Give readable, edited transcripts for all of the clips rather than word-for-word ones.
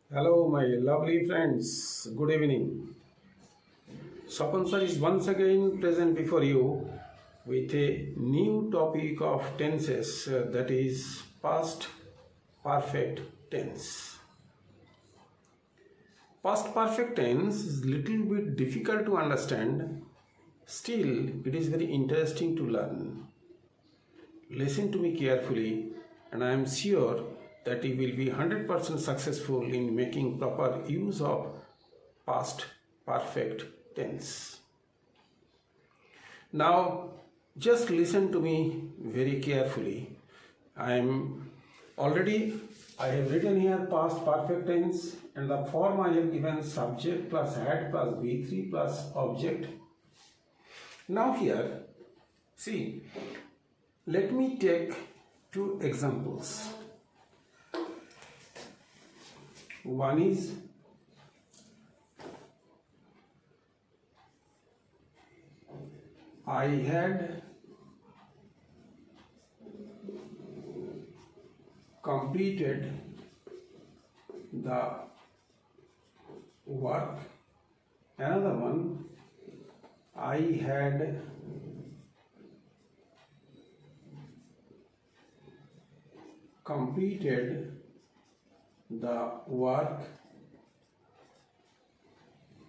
Hello, my lovely friends. Good evening. Swapan sir is once again present before you with a new topic of tenses, that is past perfect tense. Past perfect tense is little bit difficult to understand. Still, it is very interesting to learn. Listen to me carefully, and I am sure that you will be 100% successful in making proper use of past perfect tense. Now, just listen to me very carefully. I have written here past perfect tense, and the form I have given subject plus had plus V3 plus object. Now here, see, let me take two examples. One is I had completed the work. Another one, I had completed the work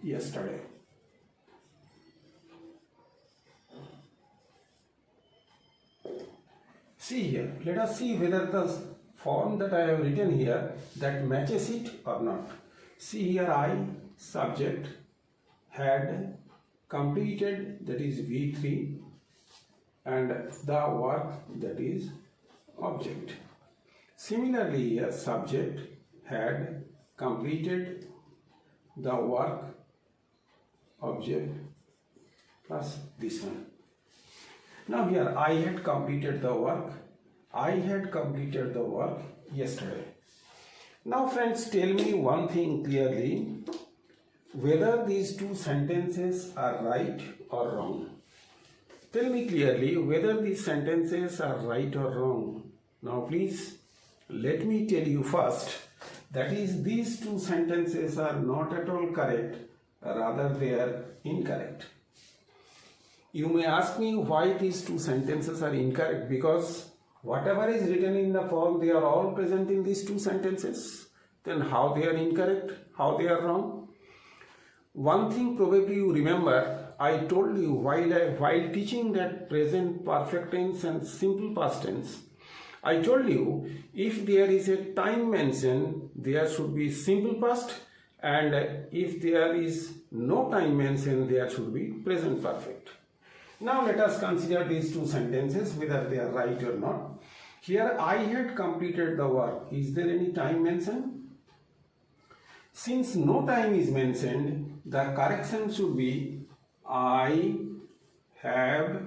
yesterday. See here, let us see whether the form that I have written here that matches it or not. See here, I subject had completed, that is V3, and the work, that is object. Similarly here, subject had completed the work, object plus this one. Now here I had completed the work. I had completed the work yesterday. Now friends, tell me one thing clearly, whether these two sentences are right or wrong. Tell me clearly whether these sentences are right or wrong. Now please let me tell you first, that is, these two sentences are not at all correct, rather they are incorrect. You may ask me why these two sentences are incorrect, because whatever is written in the form, they are all present in these two sentences. Then how they are incorrect, how they are wrong? One thing probably you remember, I told you while teaching that present perfect tense and simple past tense, I told you if there is a time mentioned, there should be simple past, and if there is no time mentioned, there should be present perfect. Now let us consider these two sentences, whether they are right or not. Here I had completed the work. Is there any time mentioned? Since no time is mentioned, the correction should be I have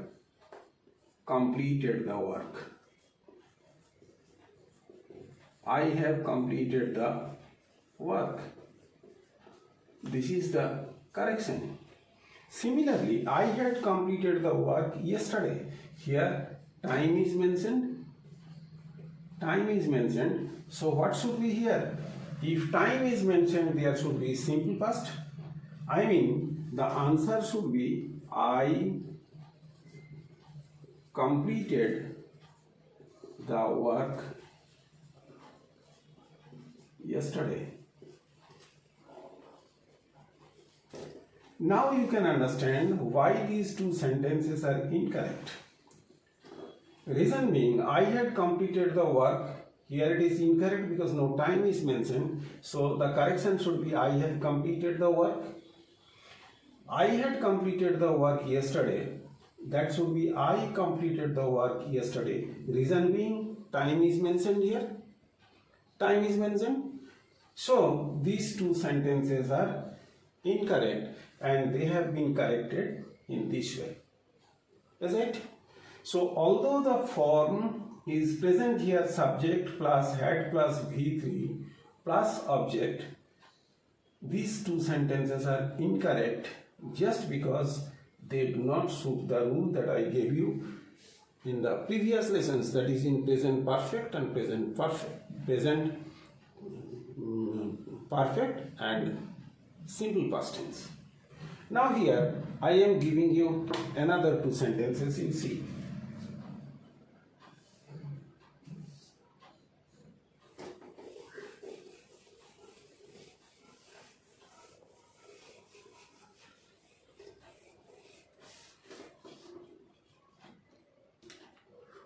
completed the work. I have completed the work. This is the correction. Similarly, I had completed the work yesterday. Here time is mentioned. Time is mentioned. So what should be here? If time is mentioned, there should be simple past. I mean, the answer should be I completed the work yesterday. Now you can understand why these two sentences are incorrect. Reason being, I had completed the work. Here it is incorrect because no time is mentioned. So the correction should be I have completed the work. I had completed the work yesterday. That should be I completed the work yesterday. Reason being, time is mentioned here. Time is mentioned. So these two sentences are incorrect, and they have been corrected in this way. Is it? So although the form is present here, subject plus had plus V3 plus object, these two sentences are incorrect just because they do not suit the rule that I gave you in the previous lessons, that is in present perfect and present perfect and simple past tense. Now here I am giving you another two sentences, you see.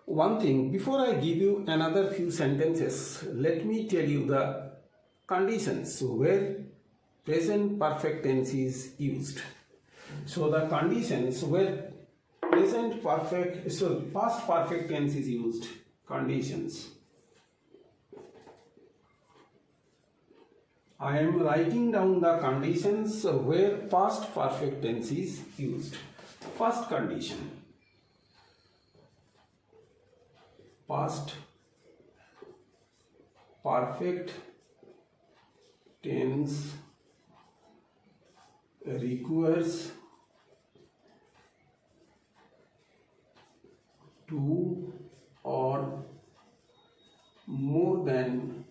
One thing, before I give you another few sentences, let me tell you the conditions where present perfect tense is used. So the conditions where past perfect tense is used, conditions. I am writing down the conditions where past perfect tense is used. First condition, past perfect tense requires two or more than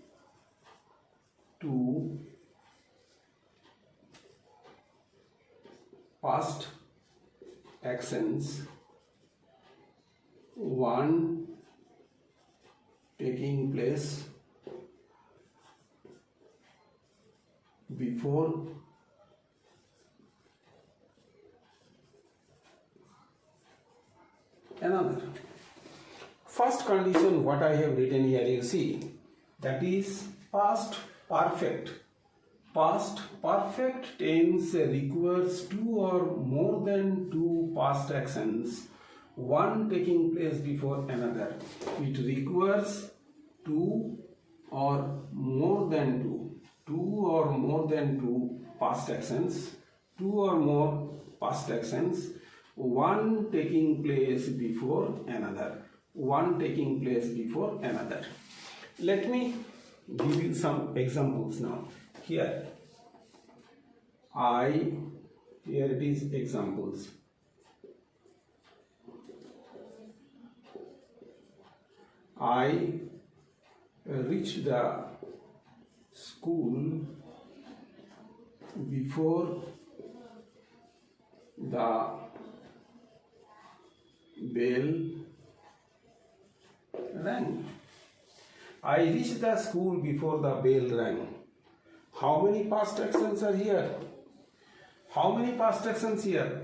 two past actions, one taking place before another. First condition, what I have written here, you see, that is past perfect. Past perfect tense requires two or more than two past actions, one taking place before another. It requires two or more than two past actions, one taking place before another. Let me give you some examples now. Here it is examples. I reached the school before the bell rang. I reached the school before the bell rang. How many past actions are here?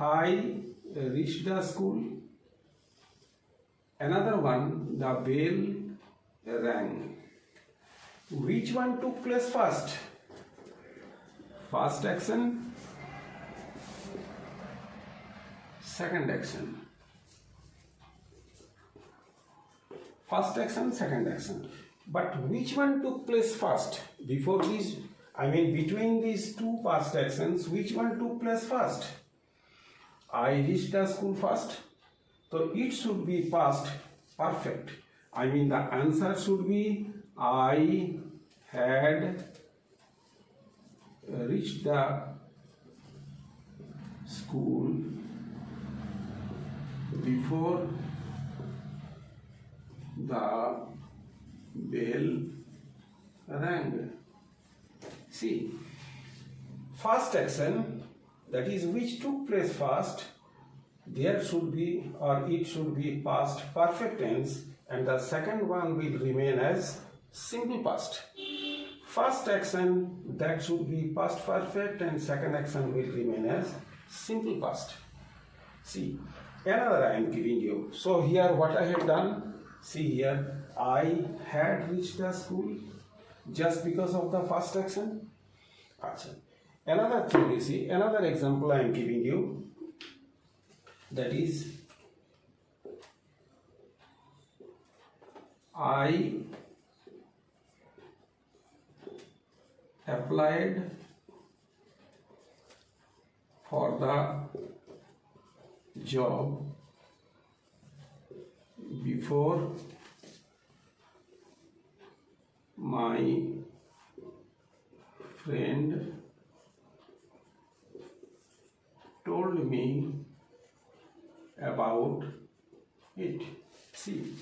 I reached the school. Another one, the bell rang. Which one took place first? First action, second action. First action, second action. But which one took place first? Between these two past actions, which one took place first? I reached the school first. So it should be past perfect. The answer should be I had reached the school before the bell rang. See, first action, that is which took place first, there should be, or it should be past perfect tense, and the second one will remain as simple past. First action, that should be past perfect, and second action will remain as simple past. See, another I am giving you. So here what I have done, see here, I had reached the school just because of the first action. Another thing, you see, another example I am giving you, that is, I applied for the job before my friend told me about it. See,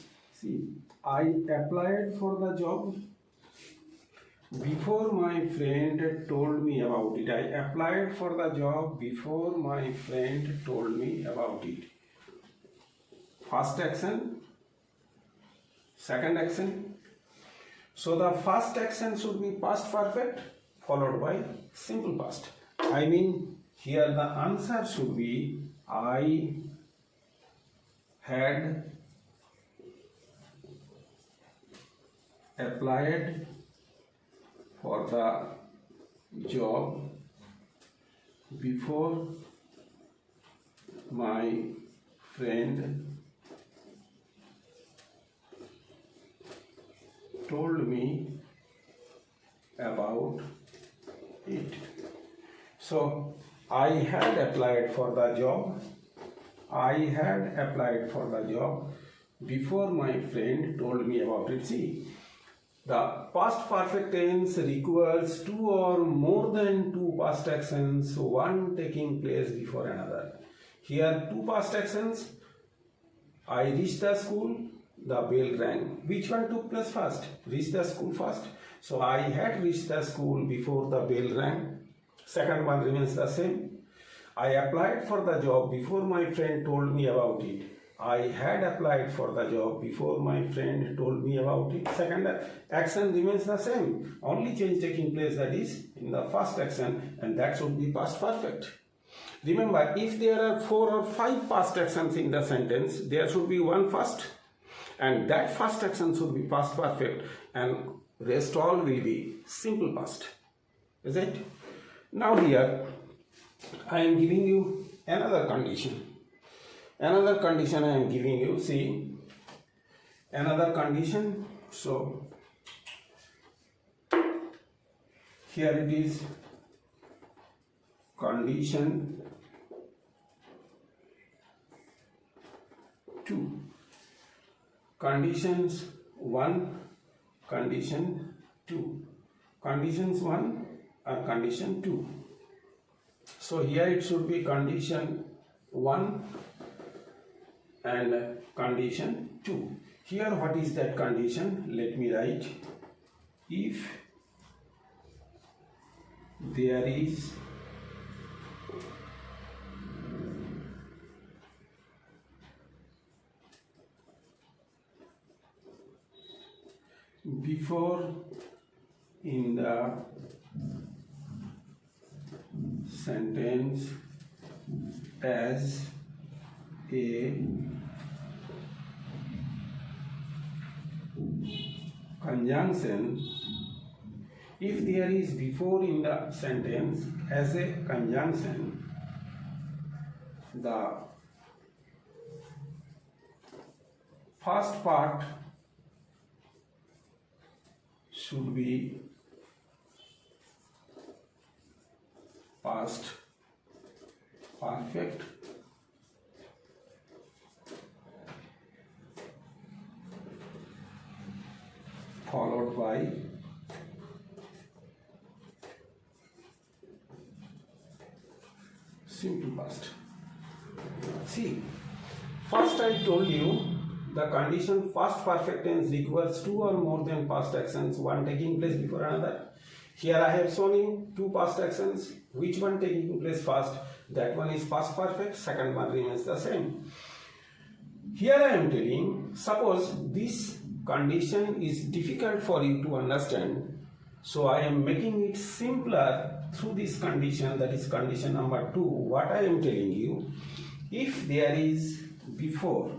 I applied for the job before my friend told me about it. I applied for the job before my friend told me about it. First action, second action. So the first action should be past perfect followed by simple past. I mean, here the answer should be I had applied for the job before my friend told me about it. So I had applied for the job. I had applied for the job before my friend told me about it. See, the past perfect tense requires two or more than two past actions, one taking place before another. Here, two past actions. I reached the school, the bell rang. Which one took place first? Reach the school first. So I had reached the school before the bell rang. Second one remains the same. I applied for the job before my friend told me about it. I had applied for the job before my friend told me about it. Second action remains the same. Only change taking place, that is in the first action, and that should be past perfect. Remember, if there are 4 or 5 past actions in the sentence, there should be one first, and that first action should be past perfect, and rest all will be simple past. Is it? Now here I am giving you another condition. Another condition I am giving you. See, another condition. So here it is, condition 2. Conditions 1, condition 2. Conditions 1 or condition 2. So here it should be condition 1 and condition 2. Here what is that condition? Let me write. If there is before in the sentence as a conjunction, if there is before in the sentence as a conjunction, the first part should be past perfect followed by simple past. See, first I told you the condition first perfect tense requires two or more than past actions, one taking place before another. Here I have shown you two past actions. Which one taking place first? That one is past perfect, second one remains the same. Here I am telling, suppose this condition is difficult for you to understand, so I am making it simpler through this condition, that is condition number 2. What I am telling you, if there is before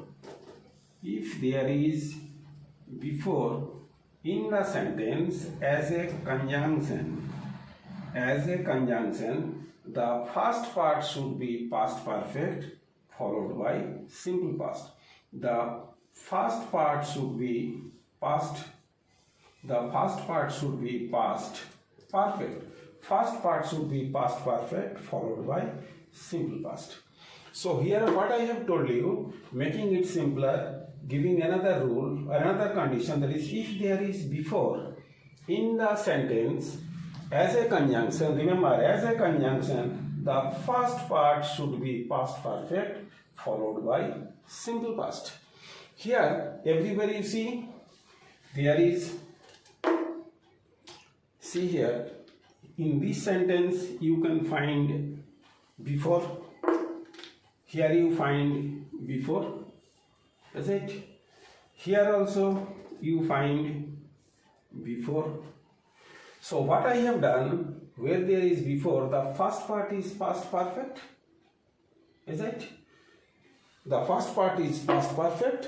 in the sentence as a conjunction, the first part should be past perfect followed by simple past. The first part should be past perfect. First part should be past perfect followed by simple past. So here what I have told you, making it simpler, giving another rule, another condition, that is if there is before in the sentence as a conjunction, remember as a conjunction, the first part should be past perfect followed by simple past. Here everywhere you see there is see here, in this sentence you can find before. Here you find before, is it? Here also you find before. So what I have done, where there is before, the first part is past perfect, is it? The first part is past perfect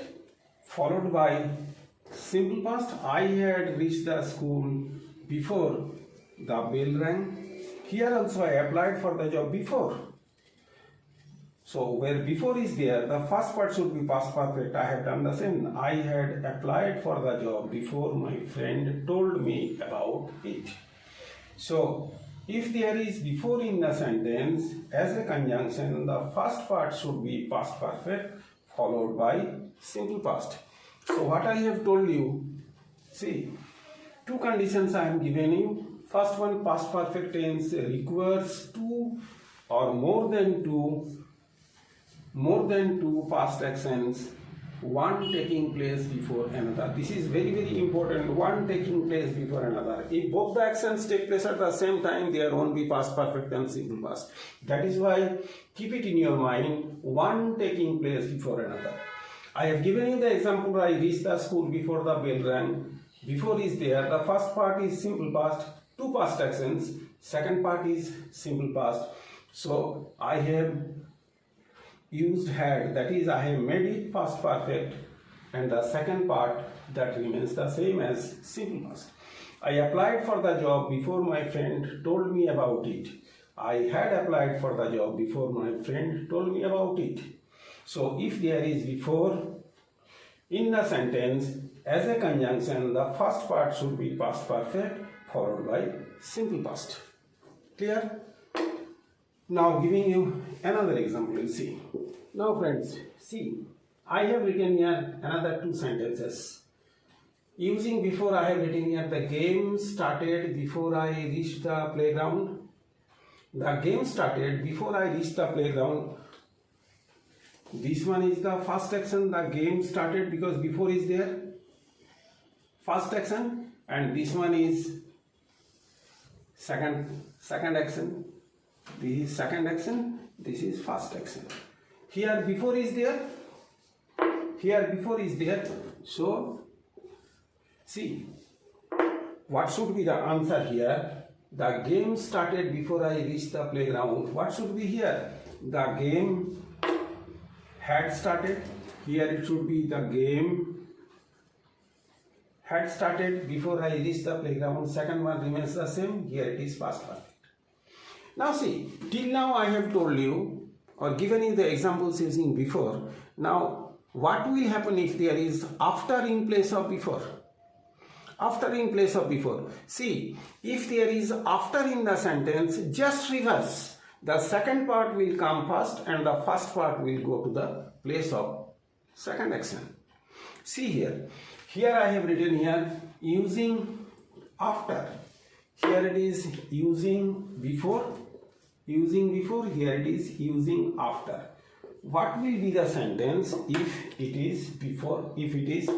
followed by simple past. I had reached the school before the bell rang. Here also I applied for the job before. So where before is there, the first part should be past perfect. I have done the same. I had applied for the job before my friend told me about it. So if there is before in the sentence as a conjunction, the first part should be past perfect followed by simple past. So what I have told you, see, two conditions I am given you. First one, past perfect tense requires two or more than two past actions, one taking place before another. This is very important, one taking place before another. If both the actions take place at the same time, there won't be past perfect and simple past. That is why keep it in your mind, one taking place before another. I have given you the example, I reached the school before the bell rang. Before is there, the first part is simple past, two past actions, second part is simple past. So I have used had, that is I have made it past perfect, and the second part that remains the same as simple past. I applied for the job before my friend told me about it. I had applied for the job before my friend told me about it. So if there is before in the sentence as a conjunction, the first part should be past perfect followed by simple past. Clear? Now giving you another example, you see. Now friends, see, I have written here another two sentences. Using before, I have written here the game started before I reached the playground. The game started before I reached the playground. This one is the first action, the game started because before is there, first action, and this one is second action. This is second action, this is first action. Here before is there, here before is there. So see, what should be the answer here? The game started before I reached the playground. What should be here? The game had started. Here it should be the game had started before I reached the playground. Second one remains the same. Here it is past perfect. Now see, till now I have told you or given you the examples using before. Now what will happen if there is after in place of before? After in place of before. See, if there is after in the sentence, just reverse. The second part will come first and the first part will go to the place of second action. See here. Here I have written here using after. Here it is using before. Using before, here it is using after. What will be the sentence if it is before, if it is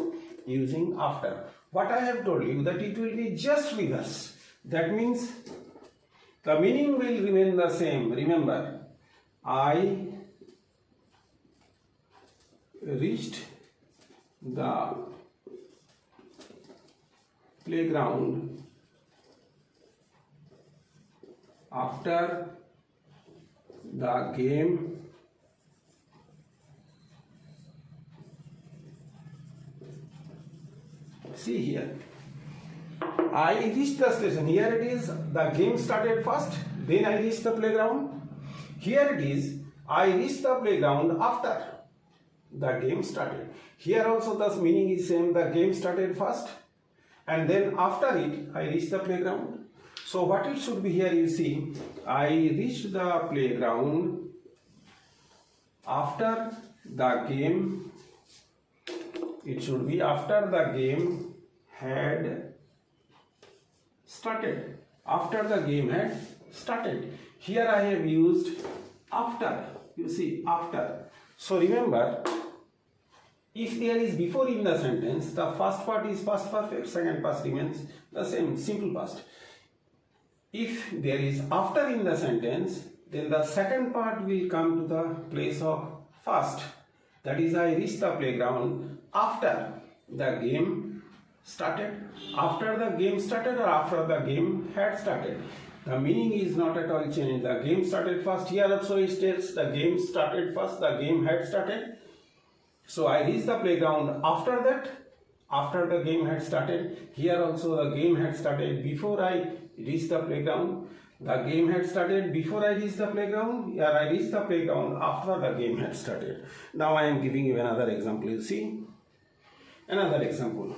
using after? What I have told you that it will be just reverse. That means the meaning will remain the same. Remember, I reached the playground after the game see here. I reached the station. Here it is the game started first, then I reached the playground. Here it is I reached the playground after the game started. Here also the meaning is same. The game started first and then after it I reached the playground. So what it should be here, you see, I reached the playground after the game. It should be after the game had started. After the game had started. Here I have used after. You see, after. So remember, if there is before in the sentence, the first part is past perfect, second part remains the same, simple past. if there is after in the sentence, then the second part will come to the place of first. That is, I reached the playground after the game started. After the game started or after the game had started. The meaning is not at all changed. The game started first. Here also it states the game started first, the game had started. So I reached the playground after that, after the game had started. Here also the game had started before I reached the playground. The game had started before I reached the playground. Here I reached the playground after the game had started. Now I am giving you another example. You see? Another example.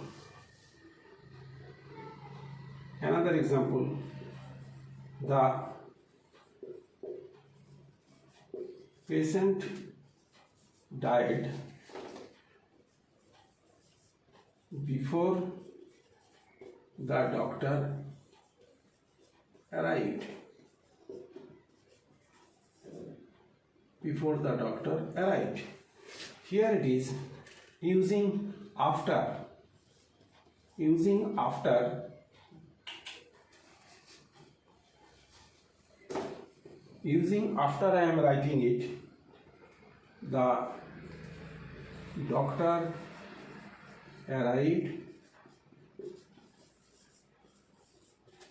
Another example. The patient died before the doctor arrived. Before the doctor arrived. Here it is using after. Using after. Using after I am writing it. The doctor arrived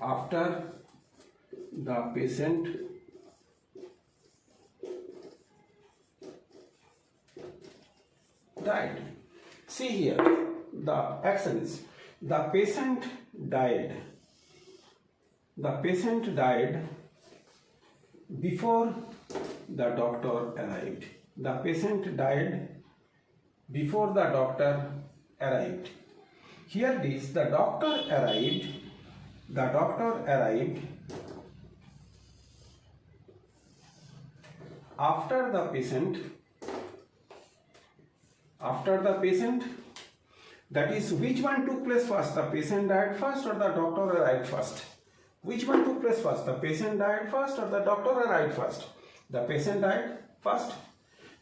after the patient died. See here the actions. The patient died. The patient died before the doctor arrived. The patient died before the doctor arrived. Here it is, the doctor arrived. The doctor arrived after the patient. After the patient. That is, which one took place first? The patient died first or the doctor arrived first? Which one took place first? The patient died first or the doctor arrived first? The patient died first.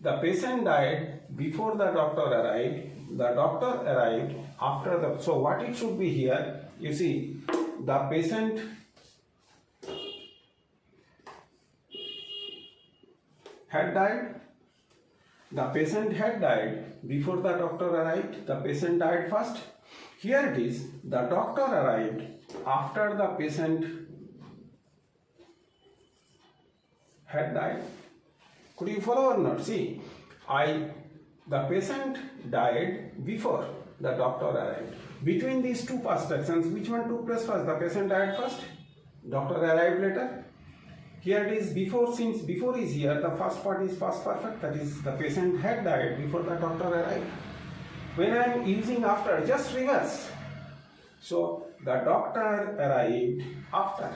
The patient died before the doctor arrived. The doctor arrived after the... So what it should be here? You see, the patient had died. The patient had died before the doctor arrived. The patient died first. Here it is, the doctor arrived after the patient had died. Could you follow or not? See, the patient died before the doctor arrived. Between these two past actions, which one took place first? The patient died first, doctor arrived later. Here it is before, since before is here, the first part is past perfect, that is the patient had died before the doctor arrived. When I am using after, just reverse. So the doctor arrived after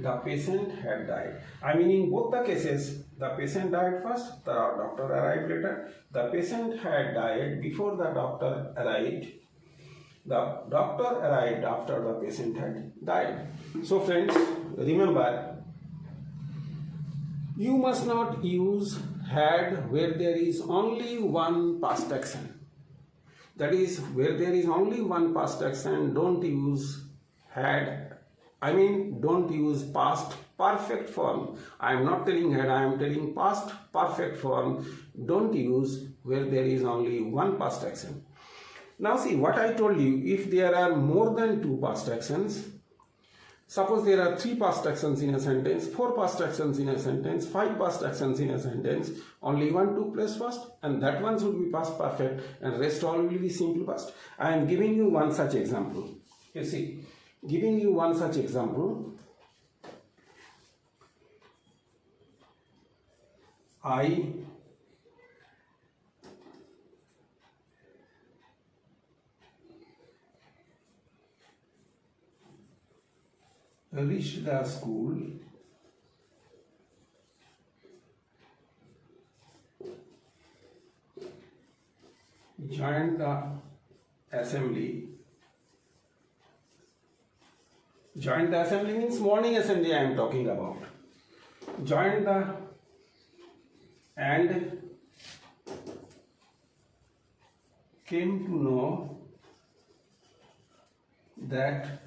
the patient had died. I mean, in both the cases, the patient died first, the doctor arrived later. The patient had died before the doctor arrived. The doctor arrived after the patient had died. So friends, remember, you must not use had where there is only one past action. That is, where there is only one past action, don't use had. I mean, don't use past perfect form. I am not telling had, I am telling past perfect form. Don't use where there is only one past action. Now see what I told you, if there are more than two past actions, suppose there are 3 past actions in a sentence, 4 past actions in a sentence, 5 past actions in a sentence, only one took place first and that one should be past perfect and rest all will be simple past. I am giving you one such example. You see, giving you one such example. I reached the school joined the assembly. Joined the assembly means morning assembly I am talking about. Joined the and came to know that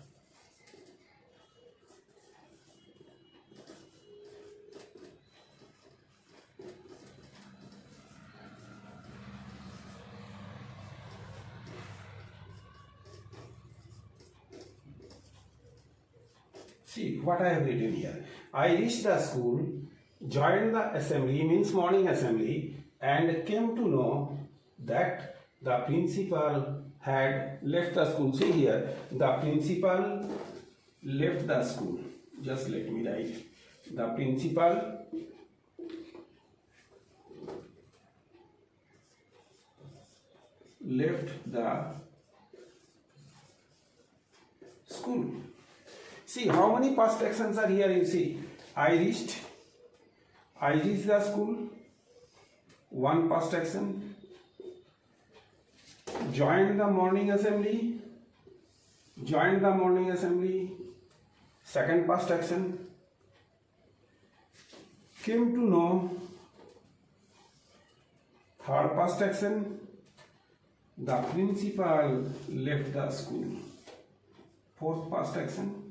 See what I have written here. I reached the school, joined the assembly, means morning assembly, and came to know that the principal had left the school. See here, the principal left the school. Just let me write. The principal left the school. See how many past actions are here. You see, I reached the school, one past action. Joined the morning assembly, second past action. Came to know, third past action. The principal left the school, fourth past action.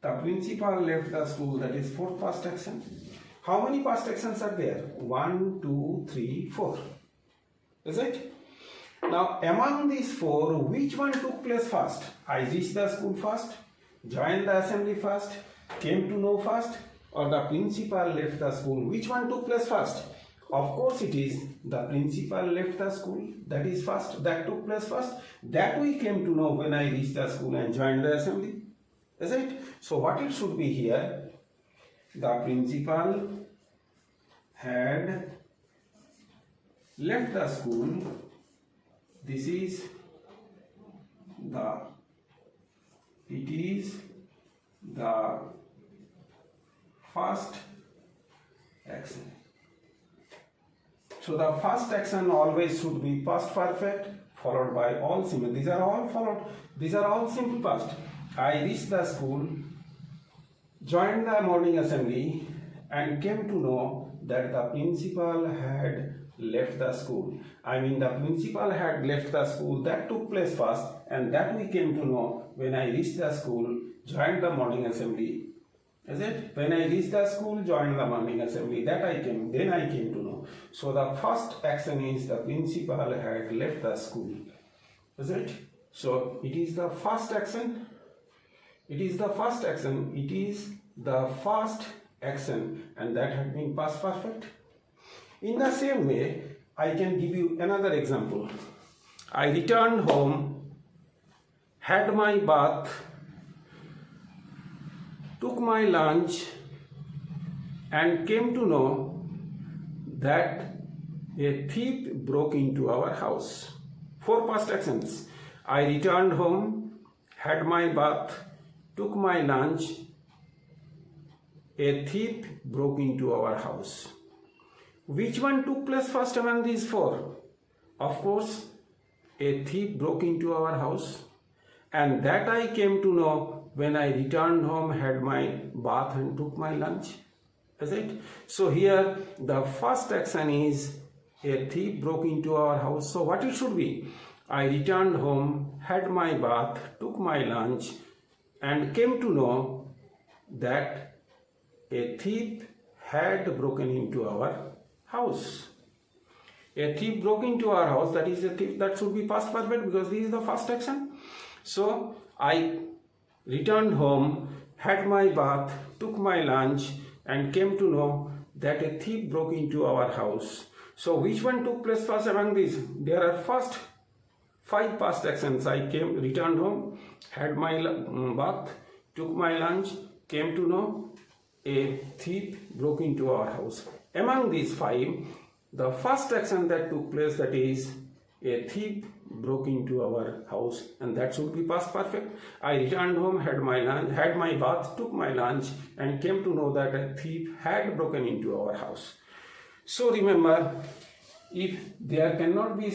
The principal left the school, that is fourth past action. How many past actions are there? 1, 2, 3, 4. Is it? Now among these four, which one took place first? I reached the school first, joined the assembly first, came to know first, or the principal left the school? Which one took place first? Of course it is the principal left the school, that is first, that took place first. That we came to know when I reached the school and joined the assembly. Is it? So what it should be here? The principal had left the school. It is the first action. So the first action always should be past perfect followed by all simple. These are all simple past. I reached the school, joined the morning assembly, and came to know that the principal had left the school. I mean, the principal had left the school. That took place first, and that we came to know when I reached the school, joined the morning assembly. Is it? When I reached the school, joined the morning assembly. Then I came to know. So the first action is the principal had left the school. Is it? So it is the first action. It is the first action, and that had been past perfect. In the same way, I can give you another example. I returned home, had my bath, took my lunch, and came to know that a thief broke into our house. 4 past actions. I returned home, had my bath, took my lunch, a thief broke into our house. Which one took place first among these 4? Of course, a thief broke into our house, and that I came to know when I returned home, had my bath and took my lunch. Is it? So here the first action is a thief broke into our house. So what it should be? I returned home, had my bath, took my lunch, and came to know that a thief had broken into our house. A thief broke into our house, that is a thief, that should be past perfect because this is the first action. So I returned home, had my bath, took my lunch, and came to know that a thief broke into our house. So which one took place first among these? There are first 5 past actions. I returned home, had my bath, took my lunch, came to know a thief broke into our house. Among these 5, the first action that took place, that is a thief broke into our house, and that should be past perfect. I returned home, had my bath, took my lunch, and came to know that a thief had broken into our house. So remember, if there cannot be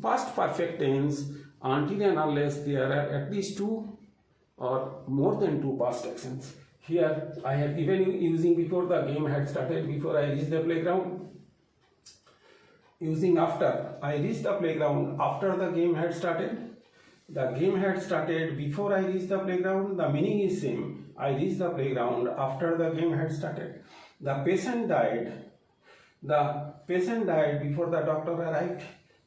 past perfect tense until and unless there are at least 2 or more than 2 past actions. Here I have given you using before the game had started, before I reached the playground. Using after I reached the playground, after the game had started. The game had started before I reached the playground. The meaning is same. I reached the playground after the game had started. The patient died. The patient died before the doctor arrived.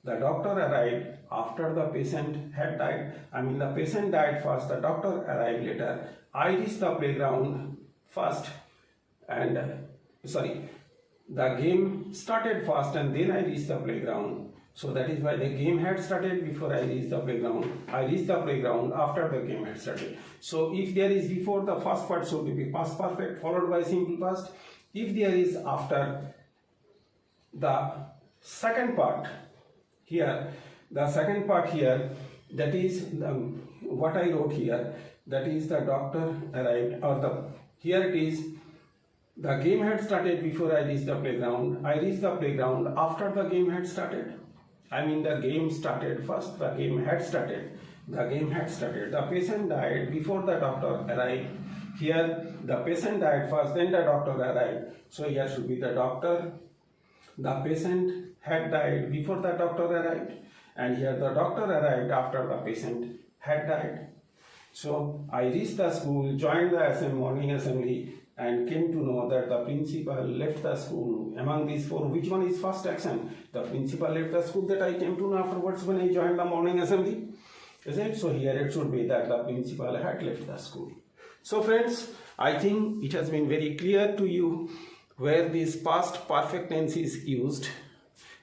The doctor arrived after the patient had died. I mean, the patient died first, the doctor arrived later. I reached the playground first, and the game started first and then I reached the playground. So that is why the game had started before I reached the playground. I reached the playground after the game had started. So if there is before, the first part should be past perfect followed by simple past. If there is after, the second part here, that is what I wrote here, that is the doctor arrived, or here it is, the game had started before I reached the playground. I reached the playground after the game had started. I mean, the game started first, the game had started. The patient died before the doctor arrived. Here, the patient died first, then the doctor arrived. So here should be the doctor. The patient had died before the doctor arrived. And here the doctor arrived after the patient had died. So I reached the school, joined the morning assembly, and came to know that the principal left the school. Among these four, which one is first action? The principal left the school, that I came to know afterwards when I joined the morning assembly. Is it? So here it should be that the principal had left the school. So friends, I think it has been very clear to you where this past perfect tense is used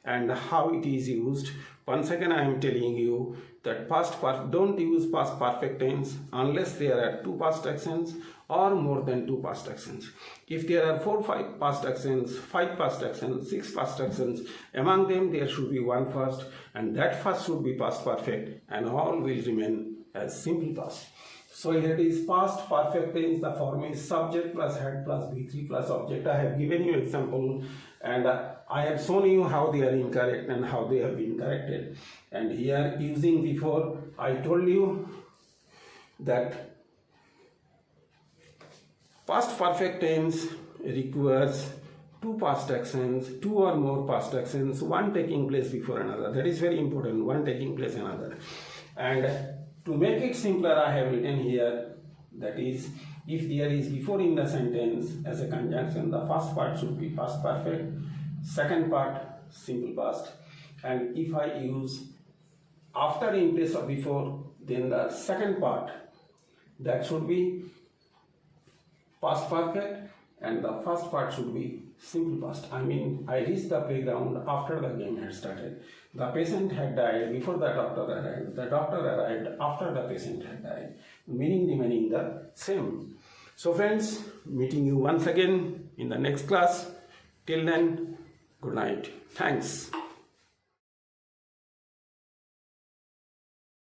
and how it is used. Once again, I am telling you that don't use past perfect tense unless there are two past actions or more than two past actions. If there are 4, 5 past actions, 5 past actions, 6 past actions, among them there should be one first, and that first should be past perfect, and all will remain as simple past. So here it is past perfect tense. The form is subject plus had plus V3 plus object. I have given you example, and I have shown you how they are incorrect and how they have been corrected. And here, using before, I told you that past perfect tense requires two past actions, two or more past actions, one taking place before another. That is very important, one taking place another. And to make it simpler, I have written here, that is, if there is before in the sentence as a conjunction, the first part should be past perfect, second part simple past, and if I use after in place of before, then the second part, that should be past perfect, and the first part should be simple past. I mean, I reached the playground after the game had started. The patient had died before the doctor arrived. The doctor arrived after the patient had died. Meaning remaining the same. So friends, meeting you once again in the next class. Till then, good night. Thanks.